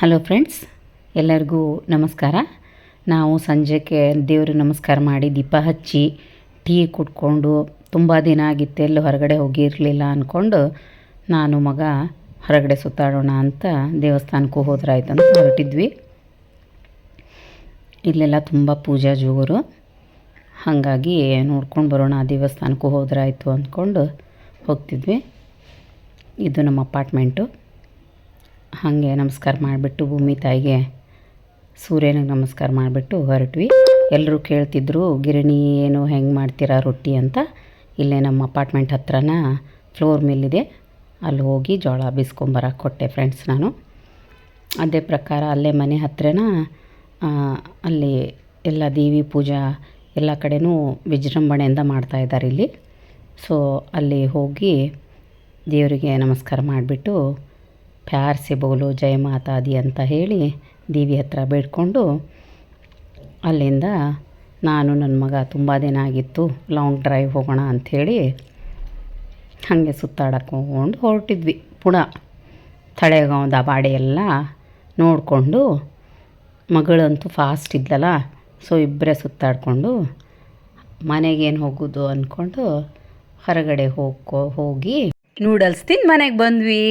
Hello friends, ಎಲ್ಲರಿಗೂ ನಮಸ್ಕಾರ. ನಾವು ಸಂಜೆಗೆ ದೇವ್ರಿಗೆ ನಮಸ್ಕಾರ ಮಾಡಿ ದೀಪ ಹಚ್ಚಿ ಟೀ ಕುಡ್ಕೊಂಡು ತುಂಬ ದಿನ ಆಗಿತ್ತು, ಎಲ್ಲೂ ಹೊರಗಡೆ ಹೋಗಿರಲಿಲ್ಲ ಅಂದ್ಕೊಂಡು ನಾನು ಮಗ ಹೊರಗಡೆ ಸುತ್ತಾಡೋಣ ಅಂತ ದೇವಸ್ಥಾನಕ್ಕೂ ಹೋದ್ರಾಯ್ತು ಅಂತ ಹೊರಟಿದ್ವಿ. ಇಲ್ಲೆಲ್ಲ ತುಂಬ ಪೂಜಾ ಜೋರು, ಹಾಗಾಗಿ ನೋಡ್ಕೊಂಡು ಬರೋಣ ದೇವಸ್ಥಾನಕ್ಕೂ ಹೋದ್ರಾಯ್ತು ಅಂದ್ಕೊಂಡು ಹೋಗ್ತಿದ್ವಿ. ಇದು ನಮ್ಮ ಅಪಾರ್ಟ್ಮೆಂಟು. ಹಾಗೆ ನಮಸ್ಕಾರ ಮಾಡಿಬಿಟ್ಟು ಭೂಮಿ ತಾಯಿಗೆ, ಸೂರ್ಯನಿಗೆ ನಮಸ್ಕಾರ ಮಾಡಿಬಿಟ್ಟು ಹೊರಟ್ವಿ. ಎಲ್ಲರೂ ಕೇಳ್ತಿದ್ರು, ಗಿರಣಿ ಏನು ಹೆಂಗೆ ಮಾಡ್ತೀರಾ ರೊಟ್ಟಿ ಅಂತ. ಇಲ್ಲೇ ನಮ್ಮ ಅಪಾರ್ಟ್ಮೆಂಟ್ ಹತ್ರನ ಫ್ಲೋರ್ ಮಿಲ್ಲಿದೆ, ಅಲ್ಲಿ ಹೋಗಿ ಜೋಳ ಬೀಸ್ಕೊಂಬರಕ್ಕೆ ಕೊಟ್ಟೆ ಫ್ರೆಂಡ್ಸ್ ನಾನು. ಅದೇ ಪ್ರಕಾರ ಅಲ್ಲೇ ಮನೆ ಹತ್ರನ ಅಲ್ಲಿ ಎಲ್ಲ ದೇವಿ ಪೂಜಾ ಎಲ್ಲ ಕಡೆನೂ ವಿಜೃಂಭಣೆಯಿಂದ ಮಾಡ್ತಾಯಿದ್ದಾರೆ ಇಲ್ಲಿ. ಸೊ ಅಲ್ಲಿ ಹೋಗಿ ದೇವರಿಗೆ ನಮಸ್ಕಾರ ಮಾಡಿಬಿಟ್ಟು ಪ್ಯಾರ್ ಸೆ ಬೋಲೋ ಜಯ ಮಾತಾದಿ ಅಂತ ಹೇಳಿ ದೇವಿ ಹತ್ರ ಬೇಡ್ಕೊಂಡು ಅಲ್ಲಿಂದ ನಾನು ನನ್ನ ಮಗ ತುಂಬ ದಿನ ಆಗಿತ್ತು, ಲಾಂಗ್ ಡ್ರೈವ್ ಹೋಗೋಣ ಅಂಥೇಳಿ ಹಾಗೆ ಸುತ್ತಾಡಕ್ಕೆ ಹೋಗ್ಕೊಂಡು ಹೊರಟಿದ್ವಿ. ಪುನಃ ತಳೆಗಾಂವ್ ದಬಾಡೆ ಎಲ್ಲ ನೋಡಿಕೊಂಡು, ಮಗಳಂತೂ ಫಾಸ್ಟ್ ಇದ್ದಲ್ಲ, ಸೊ ಇಬ್ಬರೇ ಸುತ್ತಾಡಿಕೊಂಡು ಮನೆಗೇನು ಹೋಗೋದು ಅಂದ್ಕೊಂಡು ಹೊರಗಡೆ ಹೋಗಿ ನೂಡಲ್ಸ್ ತಿಂದು ಮನೆಗೆ ಬಂದ್ವಿ.